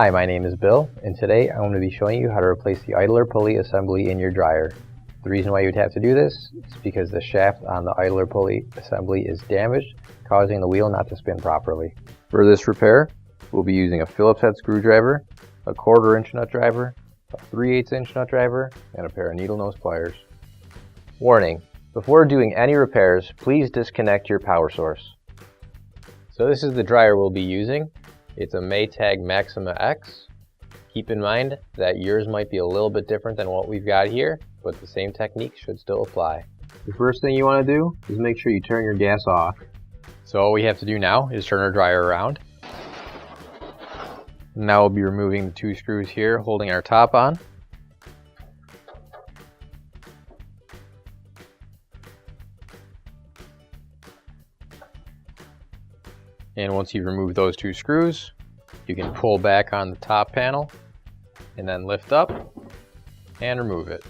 Hi, my name is Bill, and today I'm going to be showing you how to replace the idler pulley assembly in your dryer. The reason why you'd have to do this is because the shaft on the idler pulley assembly is damaged, causing the wheel not to spin properly. For this repair, we'll be using a Phillips head screwdriver, a 1/4 inch nut driver, a 3/8 inch nut driver, and a pair of needle nose pliers. Warning: before doing any repairs, please disconnect your power source. So this is the dryer we'll be using. It's a Maytag Maxima X. Keep in mind that yours might be a little bit different than what we've got here, but the same technique should still apply. The first thing you want to do is make sure you turn your gas off. So all we have to do now is turn our dryer around. Now we'll be removing the 2 screws here holding our top on. And once you've removed those 2 screws, you can pull back on the top panel and then lift up and remove it.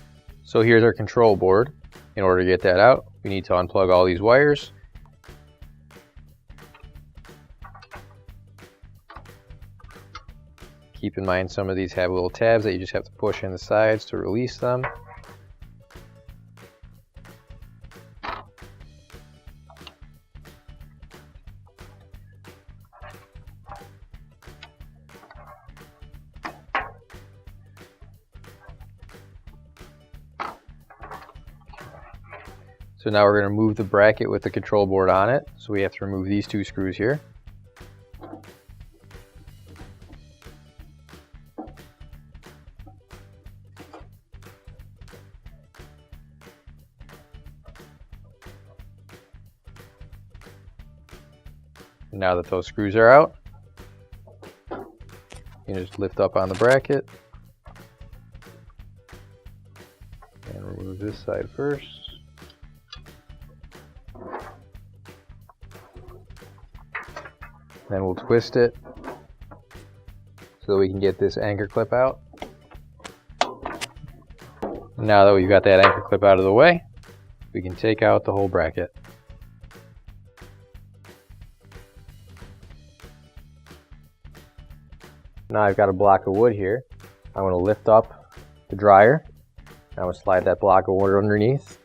So here's our control board. In order to get that out, we need to unplug all these wires. Keep in mind some of these have little tabs that you just have to push in the sides to release them. So now we're going to remove the bracket with the control board on it. So we have to remove these 2 screws here. Now that those screws are out, you can just lift up on the bracket and remove this side first. Then we'll twist it so that we can get this anchor clip out. Now that we've got that anchor clip out of the way, we can take out the whole bracket. Now I've got a block of wood here. I'm going to lift up the dryer. I'm going to slide that block of wood underneath.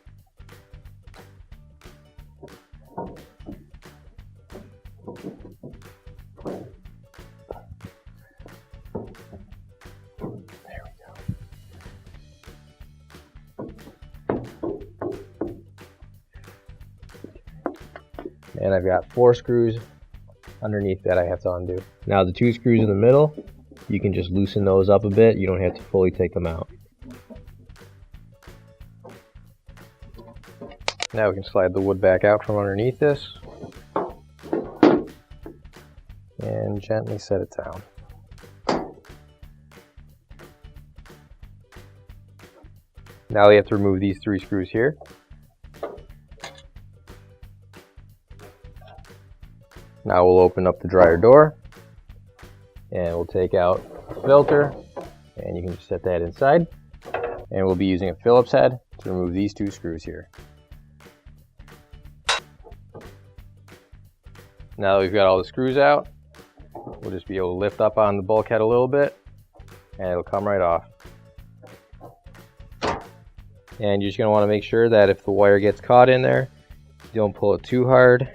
And I've got 4 screws underneath that I have to undo. Now the 2 screws in the middle, you can just loosen those up a bit. You don't have to fully take them out. Now we can slide the wood back out from underneath this and gently set it down. Now we have to remove these 3 screws here. Now we'll open up the dryer door and we'll take out the filter, and you can just set that inside. And we'll be using a Phillips head to remove these 2 screws here. Now that we've got all the screws out, we'll just be able to lift up on the bulkhead a little bit and it'll come right off. And you're just going to want to make sure that if the wire gets caught in there, you don't pull it too hard.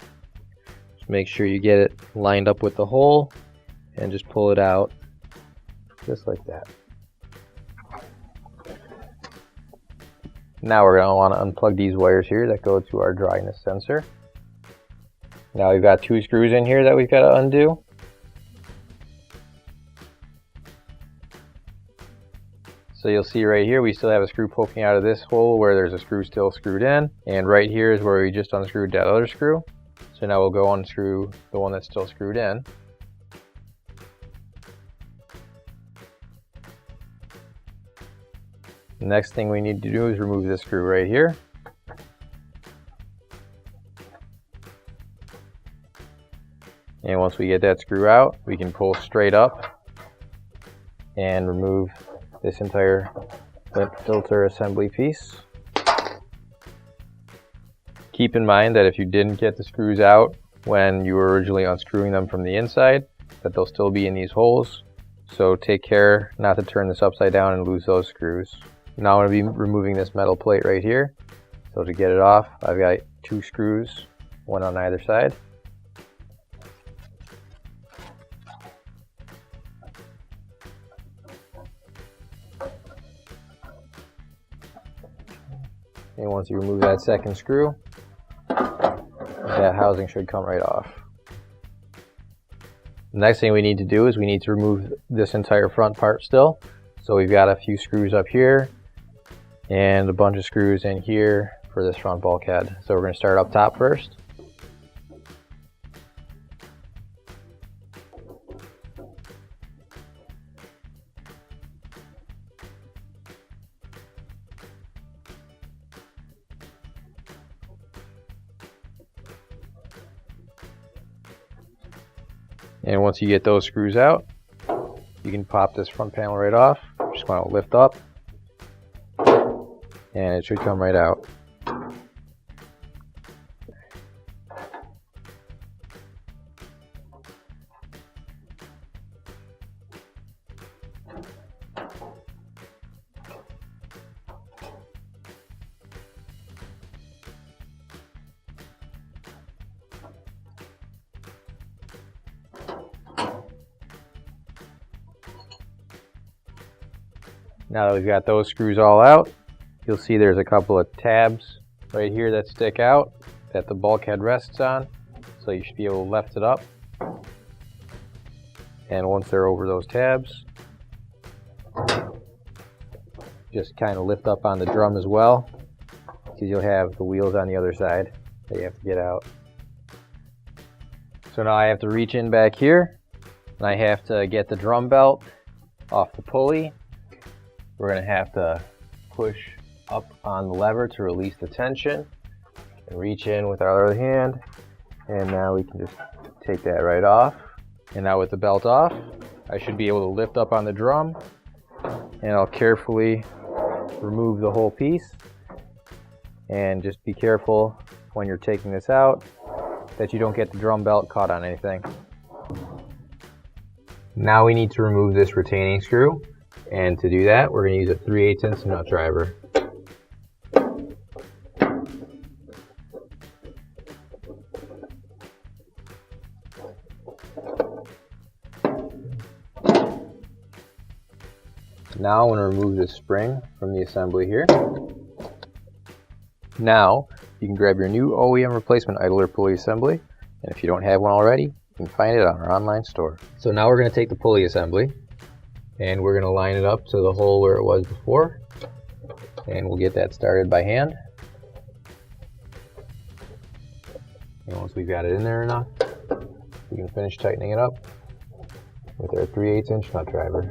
Make sure you get it lined up with the hole and just pull it out just like that. Now we're going to want to unplug these wires here that go to our dryness sensor. Now we've got 2 screws in here that we've got to undo. So you'll see right here we still have a screw poking out of this hole where there's a screw still screwed in, and right here is where we just unscrewed that other screw. So now we'll go unscrew the one that's still screwed in. The next thing we need to do is remove this screw right here. And once we get that screw out, we can pull straight up and remove this entire lint filter assembly piece. Keep in mind that if you didn't get the screws out when you were originally unscrewing them from the inside, that they'll still be in these holes. so take care not to turn this upside down and lose those screws. Now I'm going to be removing this metal plate right here. So to get it off, I've got 2 screws, one on either side. And once you remove that second screw, that housing should come right off. The next thing we need to do is we need to remove this entire front part still. So we've got a few screws up here and a bunch of screws in here for this front bulkhead. So we're going to start up top first. And once you get those screws out, you can pop this front panel right off. Just want to lift up, and it should come right out. Now that we've got those screws all out, you'll see there's a couple of tabs right here that stick out that the bulkhead rests on. So you should be able to lift it up. And once they're over those tabs, just kind of lift up on the drum as well, because you'll have the wheels on the other side that you have to get out. So now I have to reach in back here, and I have to get the drum belt off the pulley. We're going to have to push up on the lever to release the tension and reach in with our other hand, and now we can just take that right off. And now with the belt off, I should be able to lift up on the drum, and I'll carefully remove the whole piece. And just be careful when you're taking this out that you don't get the drum belt caught on anything. Now we need to remove this retaining screw. And to do that, we're going to use a 3/8" nut driver. Now I want to remove this spring from the assembly here. Now you can grab your new OEM replacement idler pulley assembly, and if you don't have one already, you can find it on our online store. So now we're going to take the pulley assembly, and we're going to line it up to the hole where it was before, and we'll get that started by hand. And once we've got it in there enough, we can finish tightening it up with our 3/8" nut driver.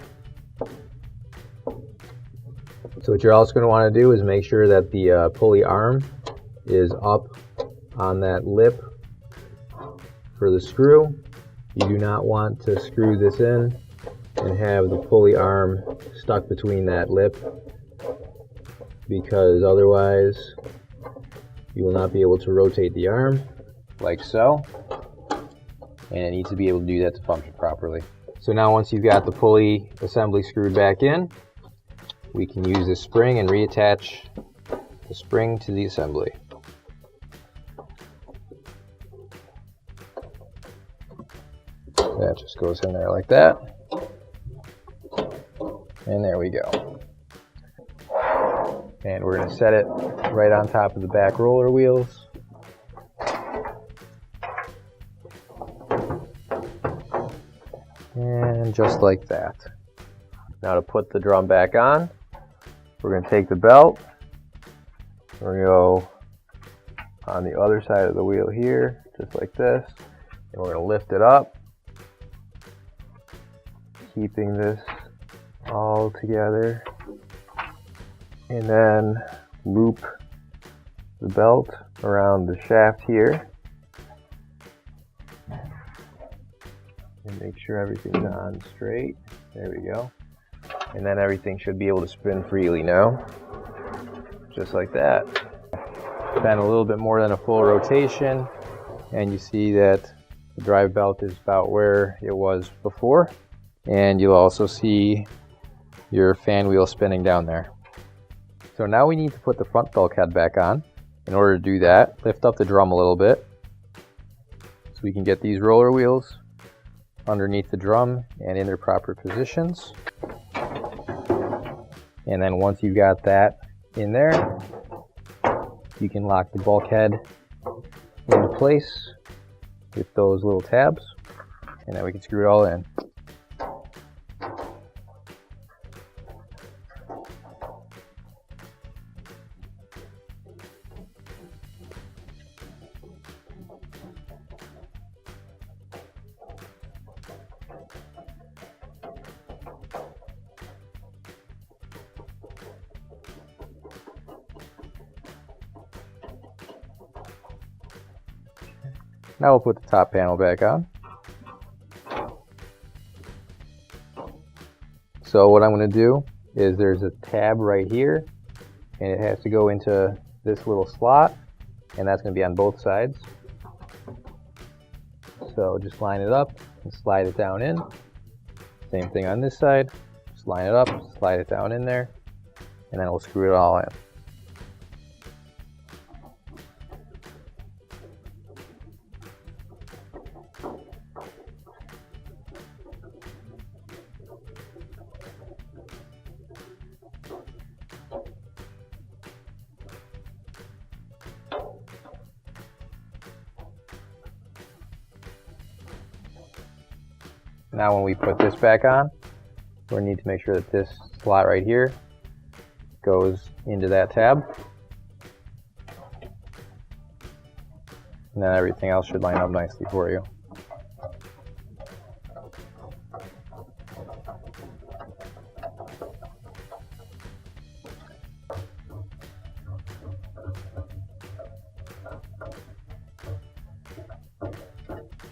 So what you're also going to want to do is make sure that the pulley arm is up on that lip for the screw. You do not want to screw this in and have the pulley arm stuck between that lip, because otherwise you will not be able to rotate the arm like so, and it needs to be able to do that to function properly. So now once you've got the pulley assembly screwed back in, we can use this spring and reattach the spring to the assembly. That just goes in there like that. And there we go. And we're going to set it right on top of the back roller wheels. And just like that. Now to put the drum back on, we're going to take the belt, we're going to go on the other side of the wheel here, just like this, and we're going to lift it up, keeping this all together, and then loop the belt around the shaft here, and make sure everything's on straight. There we go. And then everything should be able to spin freely now, just like that. Then a little bit more than a full rotation, and you see that the drive belt is about where it was before. and you'll also see your fan wheel spinning down there. So now we need to put the front bulkhead back on. In order to do that, lift up the drum a little bit so we can get these roller wheels underneath the drum and in their proper positions. And then once you've got that in there, you can lock the bulkhead into place with those little tabs, and then we can screw it all in. Now we'll put the top panel back on. So what I'm going to do is there's a tab right here, and it has to go into this little slot, and that's going to be on both sides. So just line it up and slide it down in. Same thing on this side. Just line it up, slide it down in there, and then we'll screw it all in. Now when we put this back on, we need to make sure that this slot right here goes into that tab. And then everything else should line up nicely for you.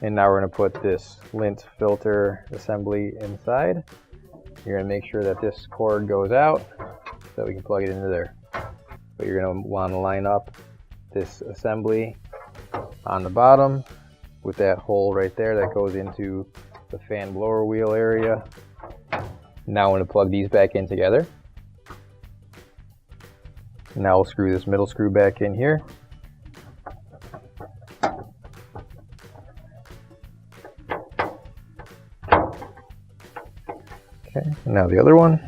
And now we're going to put this lint filter assembly inside. You're going to make sure that this cord goes out so that we can plug it into there. But you're going to want to line up this assembly on the bottom with that hole right there that goes into the fan blower wheel area. Now I'm going to plug these back in together. Now we'll screw this middle screw back in here. Okay, now the other one.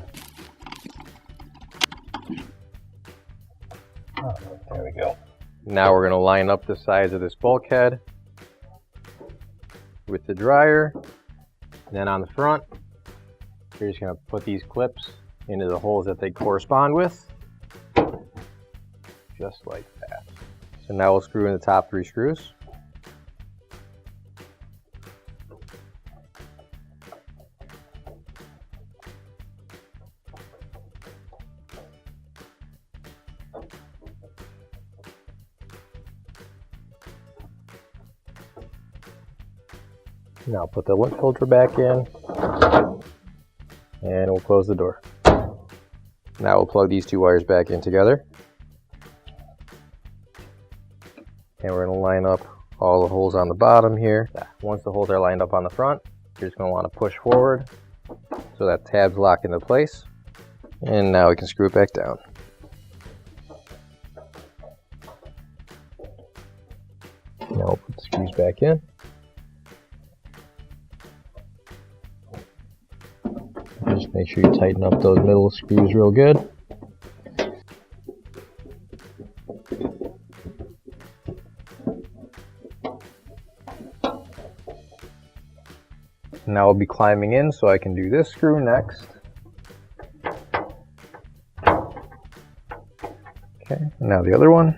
Oh, there we go. Now we're going to line up the sides of this bulkhead with the dryer. And then on the front, you're just going to put these clips into the holes that they correspond with. Just like that. So now we'll screw in the top 3 screws. Now put the lint filter back in, and we'll close the door. Now we'll plug these 2 wires back in together. And we're going to line up all the holes on the bottom here. Once the holes are lined up on the front, you're just going to want to push forward so that tab's locked into place. And now we can screw it back down. Now we'll put the screws back in. Just make sure you tighten up those middle screws real good. Now I'll be climbing in, so I can do this screw next. Okay, now the other one.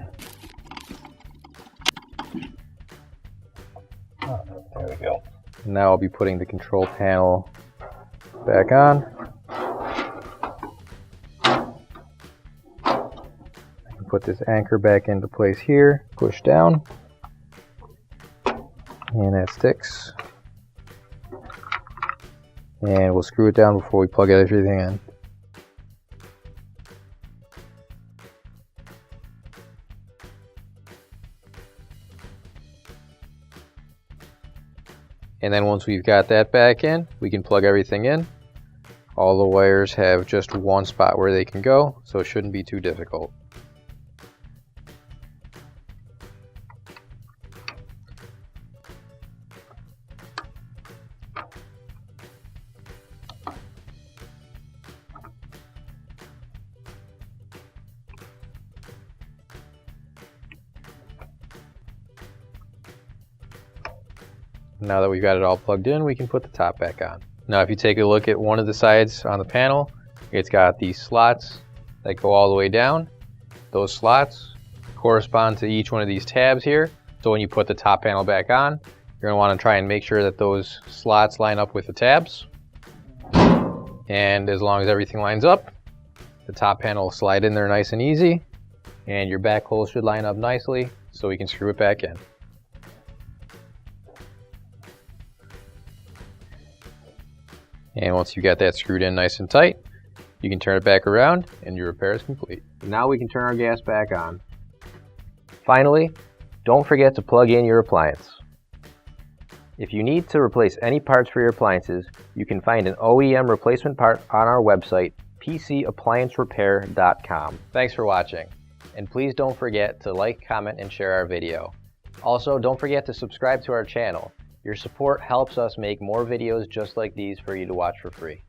Oh, there we go. Now I'll be putting the control panel back on. I can put this anchor back into place here, push down, and that sticks. And we'll screw it down before we plug everything in. And then once we've got that back in, we can plug everything in. All the wires have just one spot where they can go, so it shouldn't be too difficult. Now that we've got it all plugged in, we can put the top back on. Now if you take a look at one of the sides on the panel, it's got these slots that go all the way down. Those slots correspond to each one of these tabs here. So when you put the top panel back on, you're going to want to try and make sure that those slots line up with the tabs. And as long as everything lines up, the top panel will slide in there nice and easy. And your back hole should line up nicely so we can screw it back in. And once you've got that screwed in nice and tight, you can turn it back around and your repair is complete. Now we can turn our gas back on. Finally, don't forget to plug in your appliance. If you need to replace any parts for your appliances, you can find an OEM replacement part on our website, PCApplianceRepair.com. Thanks for watching, and please don't forget to like, comment, and share our video. Also, don't forget to subscribe to our channel. Your support helps us make more videos just like these for you to watch for free.